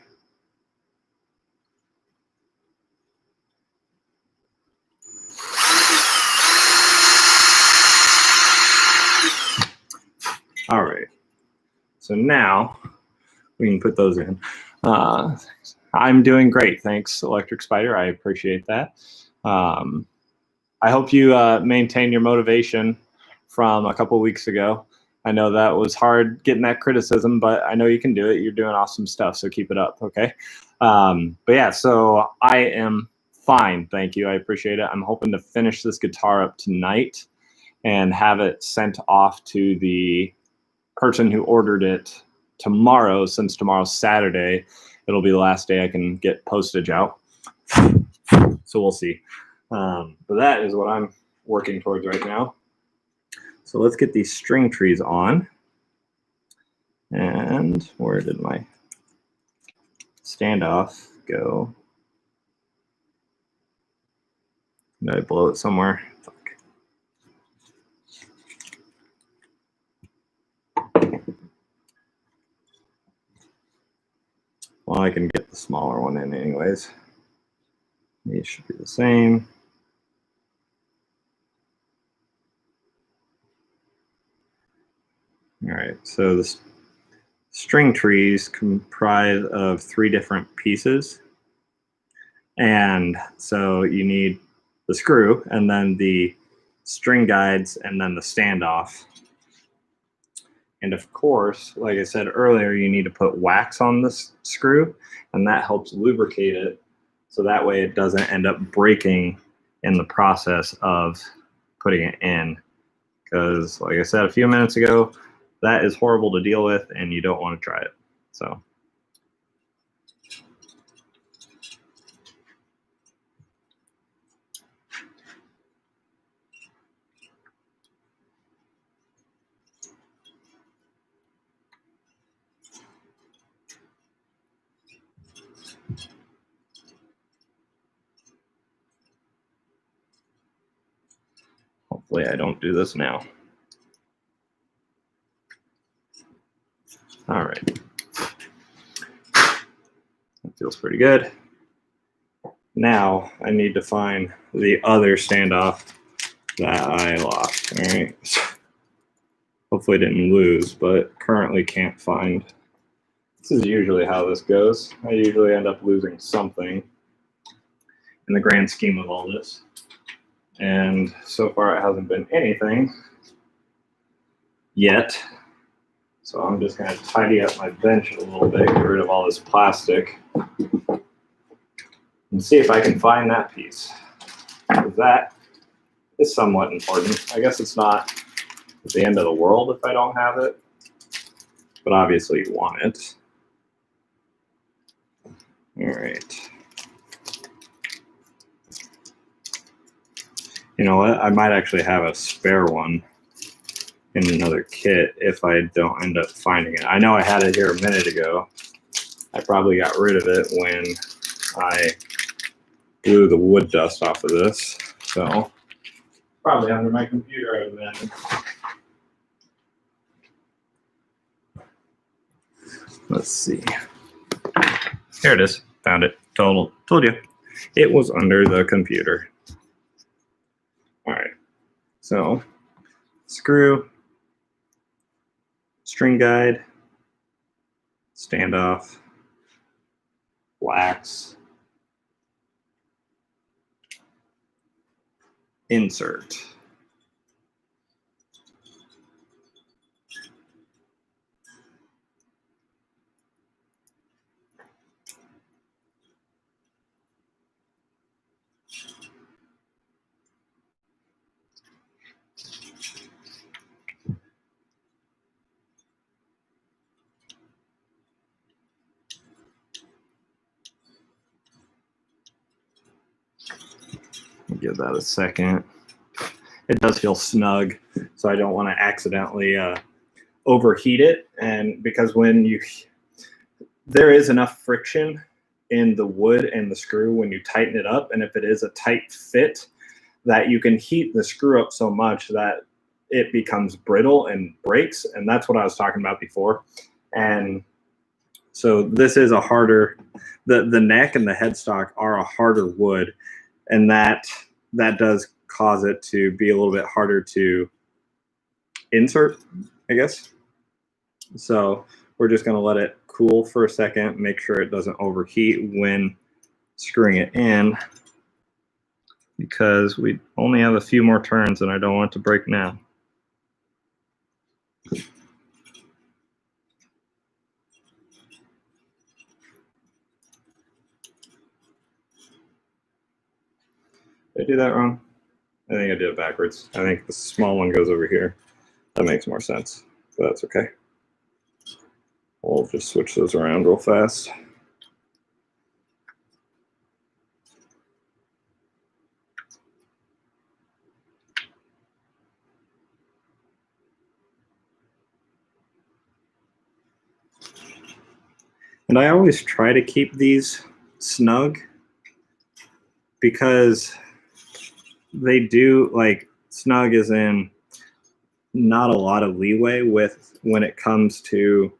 [SPEAKER 1] All right, so now we can put those in. I'm doing great, thanks, Electric Spider. I appreciate that. I hope you maintain your motivation from a couple weeks ago. I know that was hard getting that criticism, but I know you can do it. You're doing awesome stuff, so keep it up, okay? But yeah, so I am fine, thank you. I appreciate it. I'm hoping to finish this guitar up tonight and have it sent off to the person who ordered it tomorrow. Since tomorrow's Saturday, it'll be the last day I can get postage out. So we'll see. But that is what I'm working towards right now. So let's get these string trees on. And where did my standoff go? Did I blow it somewhere? Fuck. Well, I can get the smaller one in anyways. These should be the same. All right, so the string trees comprise of 3 different pieces. And so you need the screw and then the string guides and then the standoff. And of course, like I said earlier, you need to put wax on this screw, and that helps lubricate it so that way it doesn't end up breaking in the process of putting it in. Because like I said a few minutes ago, that is horrible to deal with and you don't want to try it. So hopefully I don't do this now. All right. That feels pretty good. Now I need to find the other standoff that I lost. All right. Hopefully I didn't lose, but currently can't find. This is usually how this goes. I usually end up losing something in the grand scheme of all this. And so far it hasn't been anything yet. So I'm just going to tidy up my bench a little bit, get rid of all this plastic, and see if I can find that piece. That is somewhat important. I guess it's not the end of the world if I don't have it, but obviously you want it. All right. You know what? I might actually have a spare one in another kit if I don't end up finding it. I know I had it here a minute ago. I probably got rid of it when I blew the wood dust off of this. So probably under my computer then. Let's see. Here it is. Found it. Told you. It was under the computer. All right. So screw, string guide, standoff, wax, insert. Give that a second. It does feel snug, so I don't want to accidentally overheat it. And because there is enough friction in the wood and the screw when you tighten it up, and if it is a tight fit, that you can heat the screw up so much that it becomes brittle and breaks. And that's what I was talking about before. And so this is a harder, the neck and the headstock are a harder wood, and that does cause it to be a little bit harder to insert, I guess. So we're just going to let it cool for a second, make sure it doesn't overheat when screwing it in, because we only have a few more turns and I don't want it to break now. Did I do that wrong? I think I did it backwards. I think the small one goes over here. That makes more sense, but that's okay. We'll just switch those around real fast. And I always try to keep these snug because they do, like, snug is in not a lot of leeway with when it comes to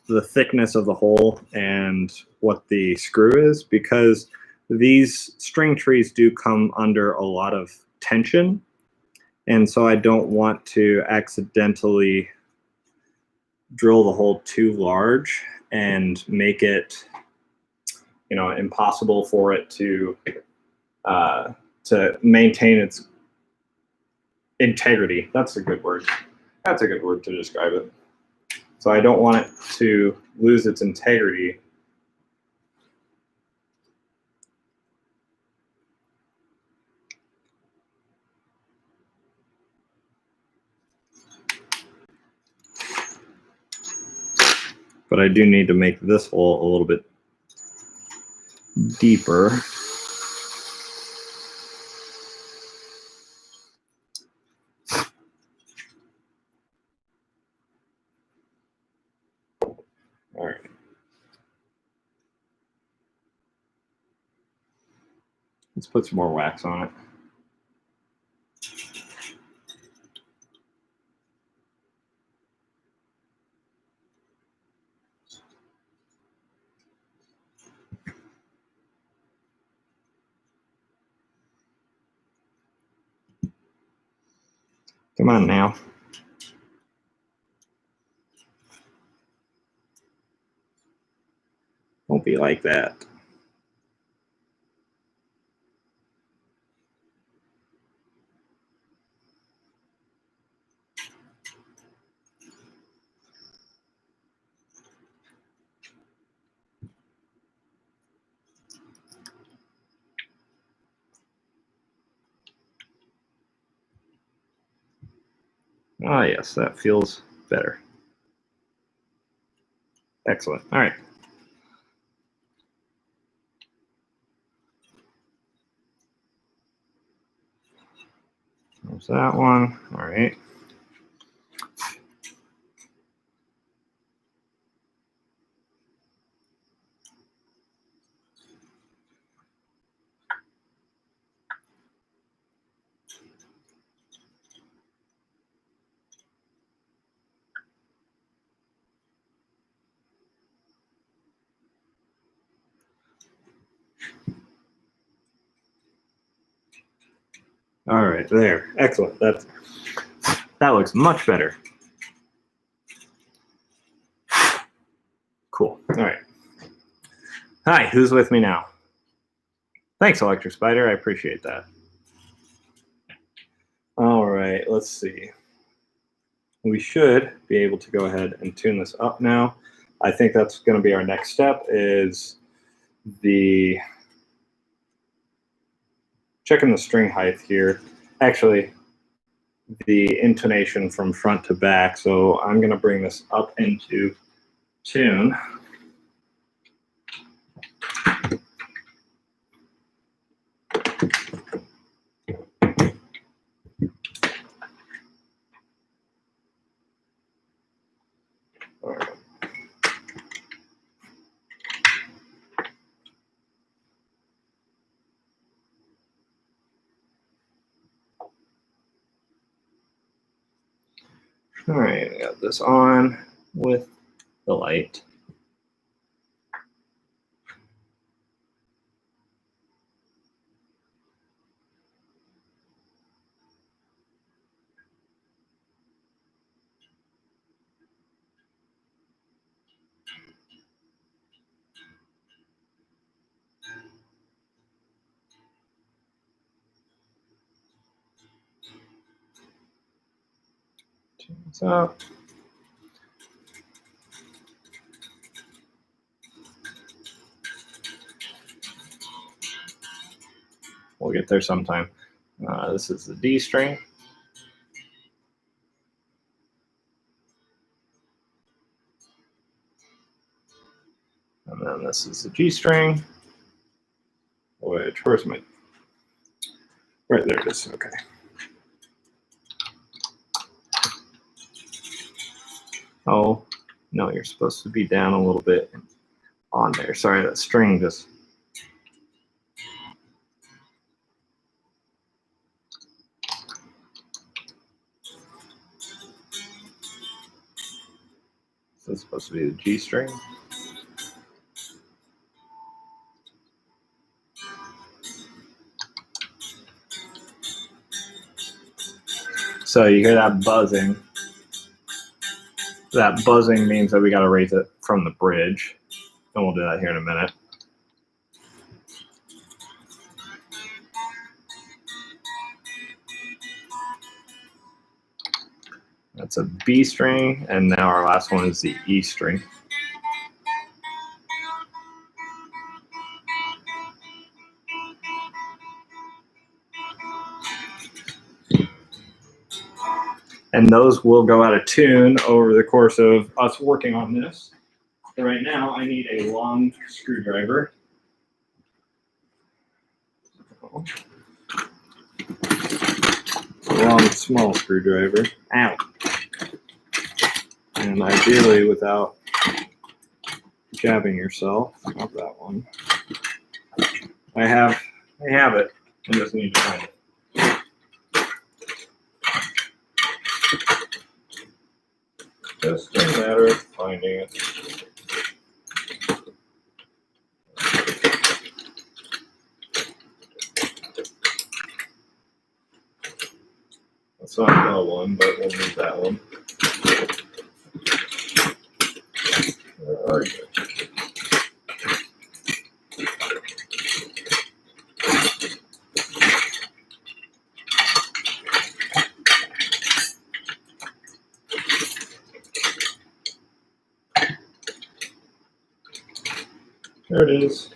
[SPEAKER 1] the thickness of the hole and what the screw is, because these string trees do come under a lot of tension, and so I don't want to accidentally drill the hole too large and make it, you know, impossible for it to maintain its integrity. That's a good word. That's a good word to describe it. So I don't want it to lose its integrity. But I do need to make this hole a little bit deeper. All right. Let's put some more wax on it. Come on now. Don't be like that. Ah, yes, that feels better. Excellent. All right. There's that one. All right. All right, there. Excellent. That looks much better. Cool. All right. Hi, who's with me now? Thanks, Electric Spider. I appreciate that. All right, let's see. We should be able to go ahead and tune this up now. I think that's going to be our next step, is checking the string height here. Actually, the intonation from front to back. So I'm going to bring this up into tune. All right, I got this on with the light. Tune this up. We'll get there sometime. This is the D string. And then this is the G string, which, where's my, right there it is, okay. Oh, no, you're supposed to be down a little bit on there. Sorry, that string just. This is supposed to be the G string. So you hear that buzzing. That buzzing means that we got to raise it from the bridge. And we'll do that here in a minute. That's a B string, and now our last one is the E string. And those will go out of tune over the course of us working on this. So right now, I need a long screwdriver. A long, small screwdriver. Ow. And ideally without jabbing yourself. Not that one. I have it. I just need to find it. Just a matter of finding it. That's not that one, but we'll need that one. Where are you? There it is.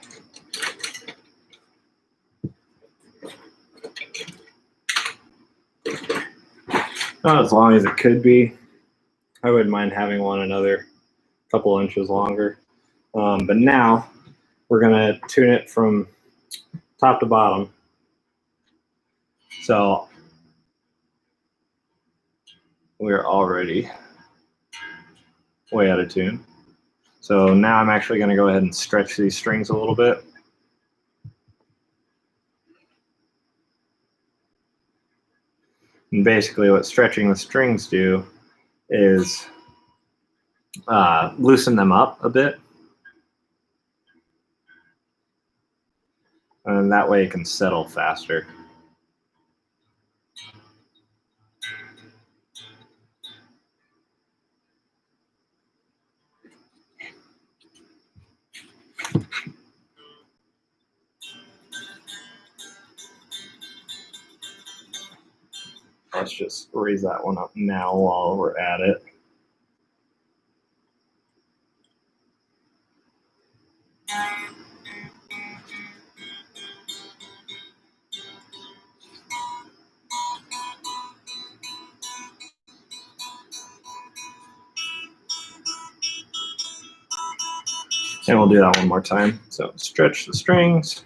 [SPEAKER 1] Not as long as it could be. I wouldn't mind having one another couple inches longer. But now we're going to tune it from top to bottom. So we're already way out of tune. So now I'm actually going to go ahead and stretch these strings a little bit. And basically what stretching the strings do is loosen them up a bit. And that way it can settle faster. Let's just raise that one up now while we're at it. And we'll do that one more time. So stretch the strings.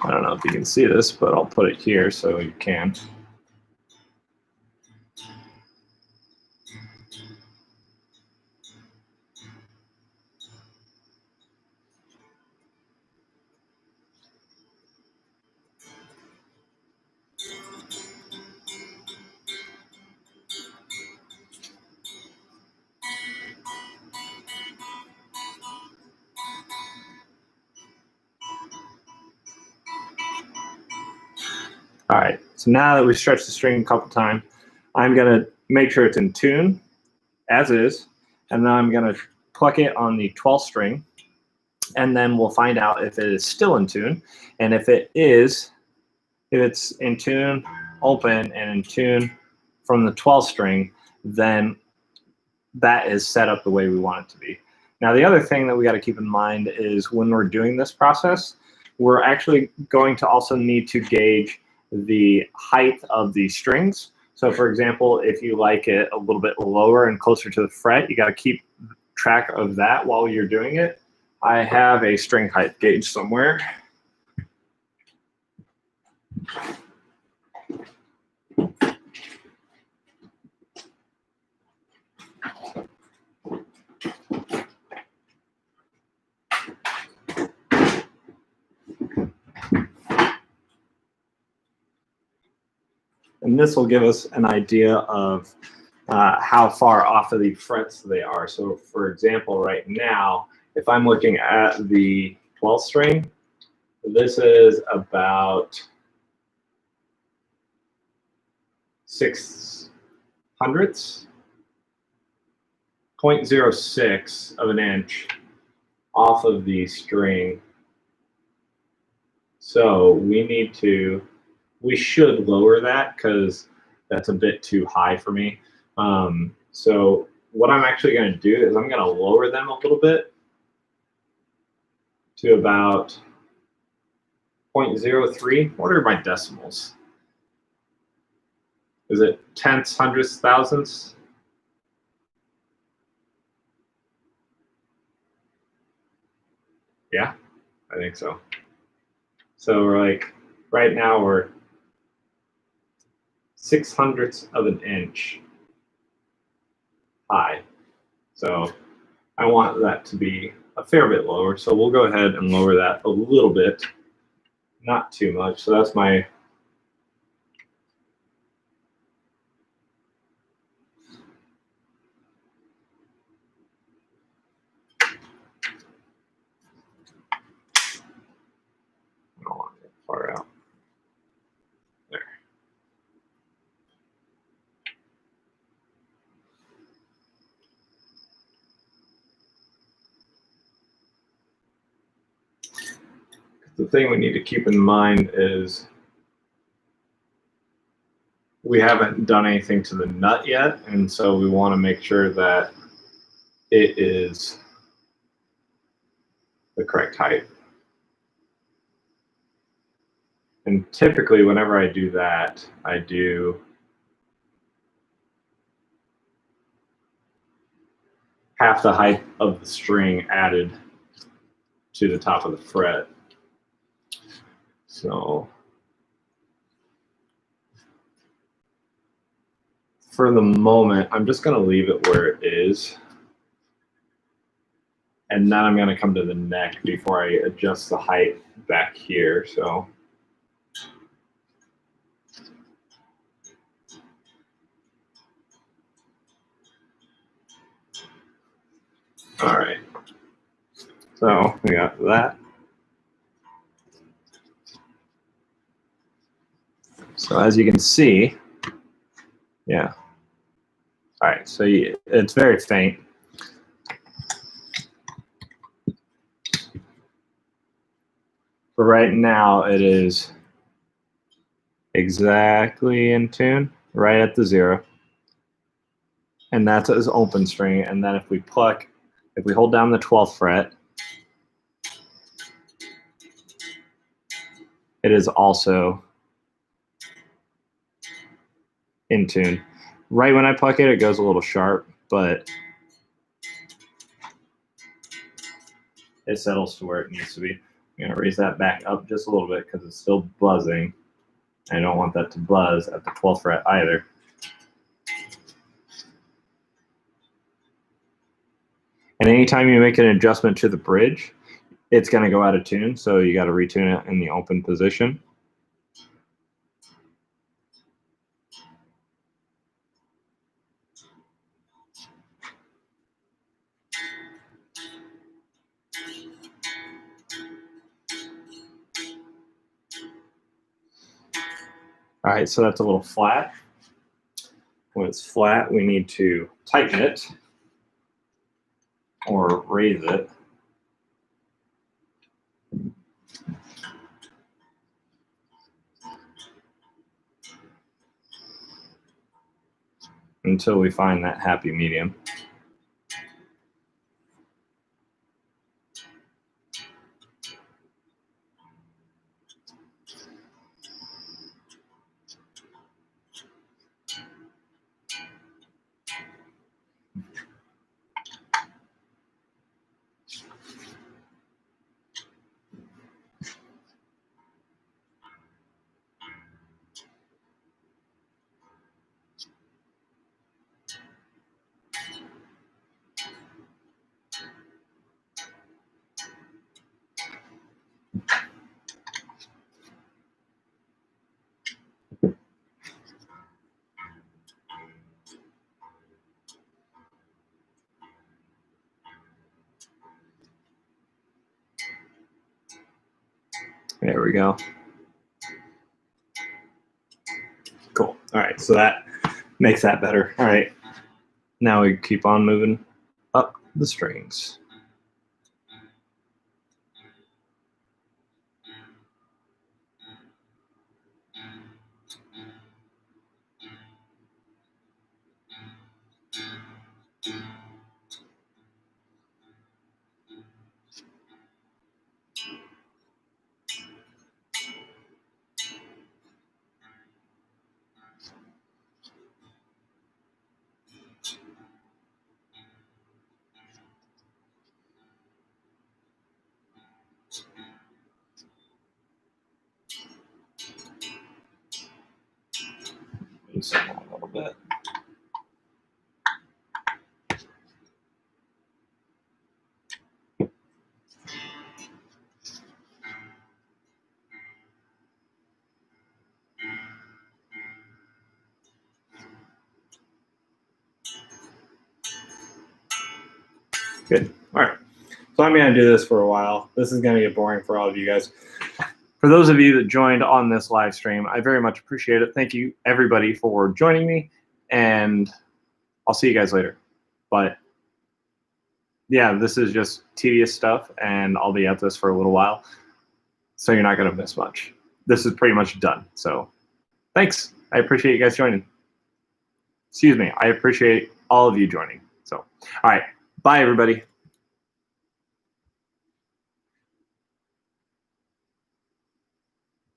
[SPEAKER 1] I don't know if you can see this, but I'll put it here so you can. All right, so now that we've stretched the string a couple times, I'm gonna make sure it's in tune, as is, and then I'm gonna pluck it on the 12th string, and then we'll find out if it is still in tune, and if it is, if it's in tune, open, and in tune from the 12th string, then that is set up the way we want it to be. Now, the other thing that we gotta keep in mind is when we're doing this process, we're actually going to also need to gauge the height of the strings. So for example, if you like it a little bit lower and closer to the fret, you got to keep track of that while you're doing it, I have a string height gauge somewhere. And this will give us an idea of how far off of the frets they are. So for example, right now, if I'm looking at the 12th string, this is about 0.06 of an inch off of the string. So we should lower that because that's a bit too high for me. So what I'm actually going to do is I'm going to lower them a little bit to about 0.03. What are my decimals? Is it tenths, hundredths, thousandths? Yeah, I think so. So we're like, right now we're 0.06 of an inch high. So I want that to be a fair bit lower. So we'll go ahead and lower that a little bit, not too much. So that's my I don't want it far out. There. The thing we need to keep in mind is we haven't done anything to the nut yet, and so we want to make sure that it is the correct height. And typically, whenever I do that, I do half the height of the string added to the top of the fret. So for the moment, I'm just going to leave it where it is. And then I'm going to come to the neck before I adjust the height back here. So all right. So we got that. So as you can see, yeah. All right, so it's very faint. But right now it is exactly in tune, right at the 0. And that's as open string. And then if we hold down the 12th fret, it is also in tune. Right when I pluck it, it goes a little sharp, but it settles to where it needs to be. I'm going to raise that back up just a little bit because it's still buzzing. I don't want that to buzz at the 12th fret either. And anytime you make an adjustment to the bridge, it's going to go out of tune, so you got to retune it in the open position. All right, so that's a little flat. When it's flat, we need to tighten it or raise it. Until we find that happy medium. There we go. Cool. All right, so that makes that better. All right, now we keep on moving up the strings. Loosen that a little bit. Good. All right. So I'm going to do this for a while. This is going to get boring for all of you guys. For those of you that joined on this live stream, I very much appreciate it. Thank you, everybody, for joining me. And I'll see you guys later. But yeah, this is just tedious stuff, and I'll be at this for a little while. So you're not going to miss much. This is pretty much done. So thanks. I appreciate you guys joining. Excuse me. I appreciate all of you joining. So, all right. Bye, everybody.